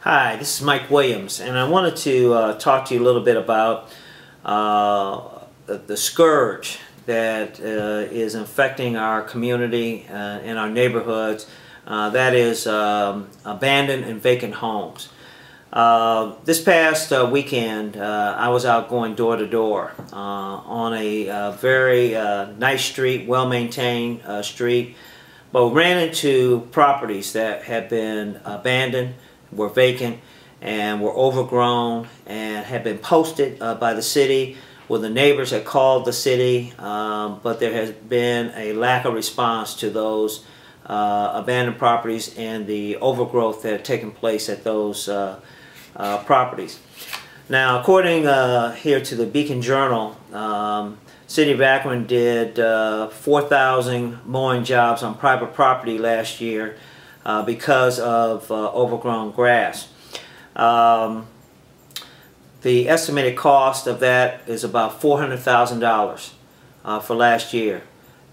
Hi, this is Mike Williams, and I wanted to talk to you a little bit about the scourge that is infecting our community and our neighborhoods. That is abandoned and vacant homes. This past weekend, I was out going door to door on a very nice street, well-maintained street, but ran into properties that had been abandoned, were vacant, and were overgrown, and had been posted by the city. Well, the neighbors had called the city, but there has been a lack of response to those abandoned properties and the overgrowth that had taken place at those properties. Now, according here to the Beacon Journal, City of Akron did 4,000 mowing jobs on private property last year because of overgrown grass. The estimated cost of that is about $400,000 for last year.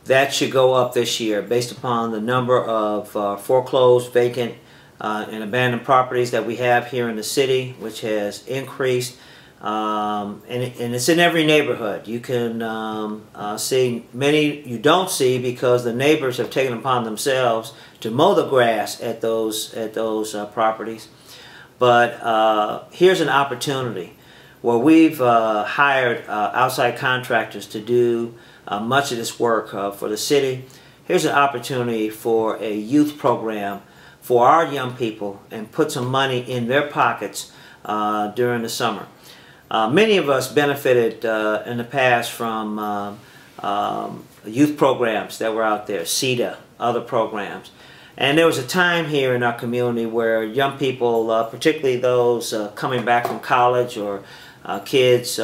That should go up this year based upon the number of foreclosed, vacant, and abandoned properties that we have here in the city, which has increased. And it's in every neighborhood. You can see many you don't see because the neighbors have taken upon themselves to mow the grass at those properties. But here's an opportunity where we've hired outside contractors to do much of this work for the city. Here's an opportunity for a youth program for our young people and put some money in their pockets during the summer. Many of us benefited in the past from youth programs that were out there, CETA, other programs. And there was a time here in our community where young people, particularly those coming back from college or kids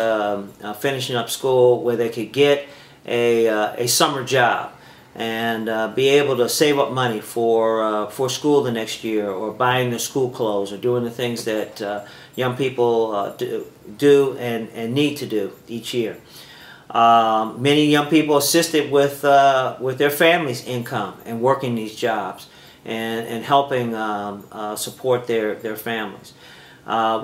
finishing up school, where they could get a summer job and be able to save up money for school the next year, or buying their school clothes, or doing the things that young people do and need to do each year. Many young people assisted with their family's income and working these jobs and helping support their families.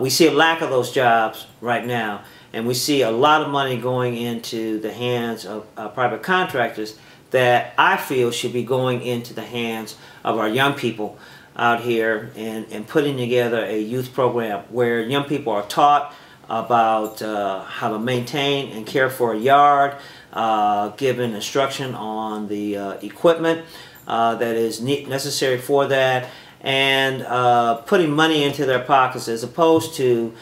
We see a lack of those jobs right now, and we see a lot of money going into the hands of private contractors that I feel should be going into the hands of our young people out here and putting together a youth program where young people are taught about how to maintain and care for a yard, given instruction on the equipment that is necessary for that, and putting money into their pockets as opposed to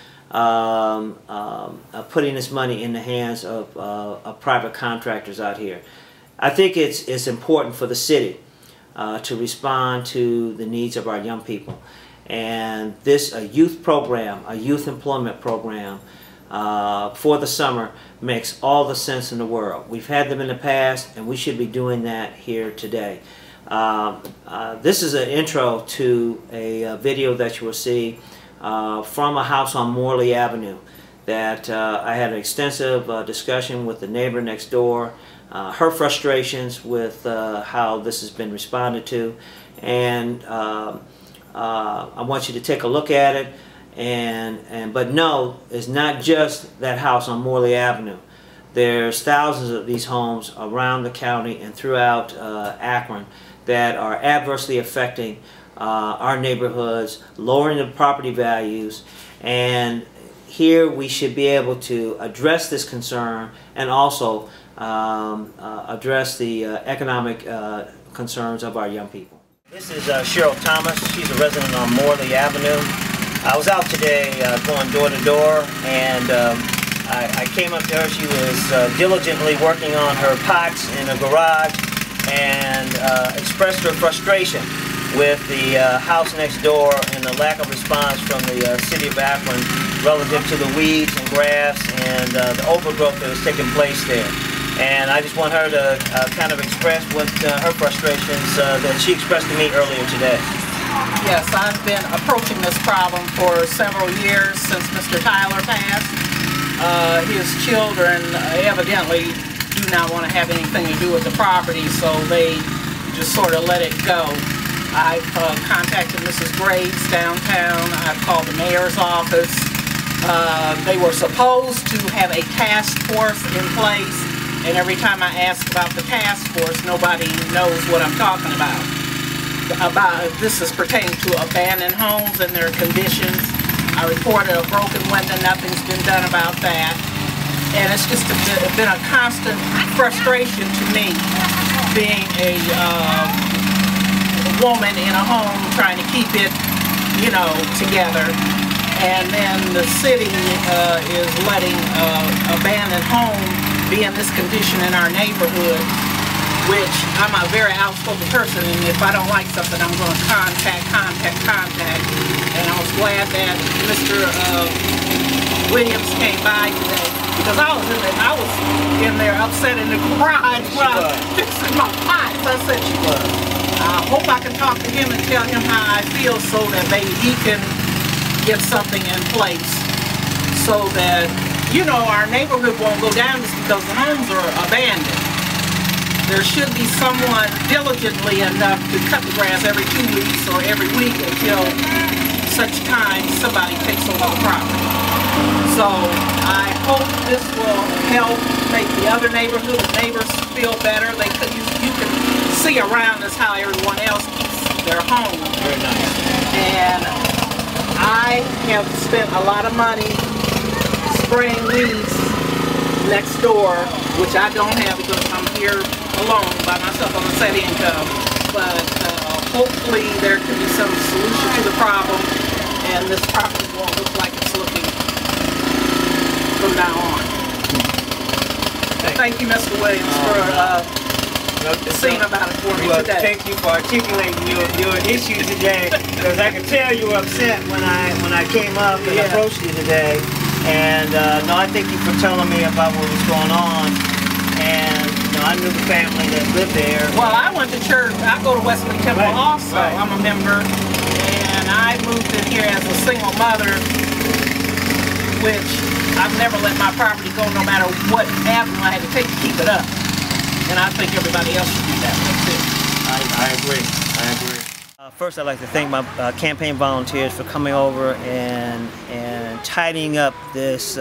putting this money in the hands of private contractors out here. I think it's important for the city to respond to the needs of our young people. And this youth program, a youth employment program for the summer, makes all the sense in the world. We've had them in the past, and we should be doing that here today. This is an intro to a video that you will see from a house on Morley Avenue that I had an extensive discussion with the neighbor next door, her frustrations with how this has been responded to, and I want you to take a look at it, but no, it's not just that house on Morley Avenue. There's thousands of these homes around the county and throughout Akron that are adversely affecting our neighborhoods, lowering the property values, and here we should be able to address this concern and also address the economic concerns of our young people. This is Cheryl Thomas. She's a resident on Morley Avenue. I was out today going door to door, and I came up to her. She was diligently working on her pots in the garage, and expressed her frustration with the house next door and the lack of response from the City of Akron relative to the weeds and grass and the overgrowth that has taken place there. And I just want her to kind of express what her frustrations that she expressed to me earlier today. Yes, I've been approaching this problem for several years since Mr. Tyler passed. His children evidently do not want to have anything to do with the property, so they just sort of let it go. I've contacted Mrs. Graves downtown. I've called the mayor's office. They were supposed to have a task force in place, and every time I ask about the task force, nobody knows what I'm talking about. This is pertaining to abandoned homes and their conditions. I reported a broken window. Nothing's been done about that. And it's just been a constant frustration to me being a woman in a home trying to keep it, you know, together. And then the city is letting abandoned home be in this condition in our neighborhood, which I'm a very outspoken person, and if I don't like something, I'm going to contact. And I was glad that Mr. Williams came by today, because I was in there upset in the garage when I was fixing my pots. I said, I hope I can talk to him and tell him how I feel so that maybe he can get something in place so that, you know, our neighborhood won't go down just because the homes are abandoned. There should be someone diligently enough to cut the grass every 2 weeks or every week until such time somebody takes over the property. So I hope this will help make the other neighbors feel better. You can see around us how everyone else keeps their home. Very nice. And I have spent a lot of money spraying weeds next door, which I don't have because I'm here alone by myself on a set income. But hopefully there can be some solution to the problem, and this property won't look like it's looking from now on. Thank you, Mr. Williams, for seeing about it for me today. Thank you for articulating your issue today, because I could tell you were upset when I came up and approached you today. And no, I thank you for telling me about what was going on. And you know, I knew the family that lived there. Well, I went to church. I go to Wesley Temple also. Right. I'm a member, and I moved in here as a single mother, which I've never let my property go, no matter what avenue I had to take to keep it up. And I think everybody else should do that way too. I agree. I agree. First, I'd like to thank my campaign volunteers for coming over and tidying up this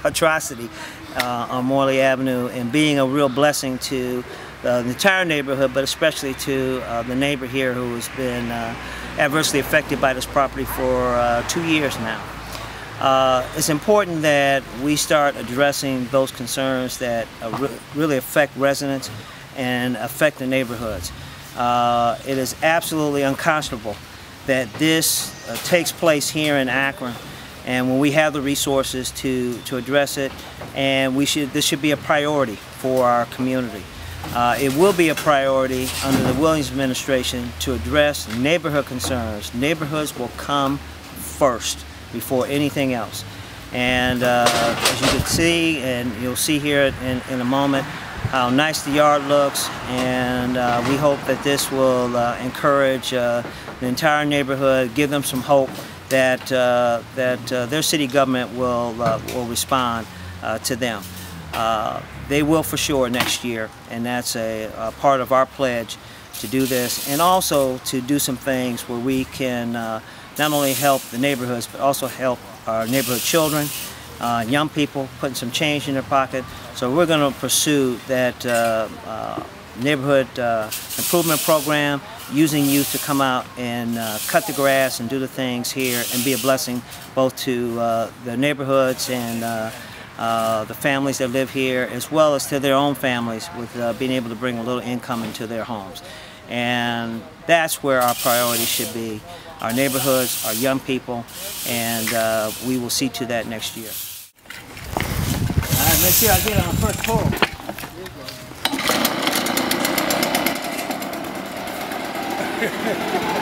atrocity on Morley Avenue, and being a real blessing to the entire neighborhood, but especially to the neighbor here who has been adversely affected by this property for 2 years now. It's important that we start addressing those concerns that really affect residents and affect the neighborhoods. It is absolutely unconscionable that this takes place here in Akron, and when we have the resources to address it, and this should be a priority for our community. It will be a priority under the Williams administration to address neighborhood concerns. Neighborhoods will come first before anything else. And as you can see, and you'll see here in a moment, how nice the yard looks, and we hope that this will encourage the entire neighborhood, give them some hope that their city government will respond to them. They will for sure next year, and that's a part of our pledge to do this, and also to do some things where we can not only help the neighborhoods, but also help our neighborhood children, young people, putting some change in their pocket. So we're going to pursue that neighborhood improvement program, using youth to come out and cut the grass and do the things here and be a blessing both to the neighborhoods and the families that live here, as well as to their own families, with being able to bring a little income into their homes. And that's where our priority should be, our neighborhoods, our young people, and we will see to that next year. All right, make sure I get it on the first pull. There you go.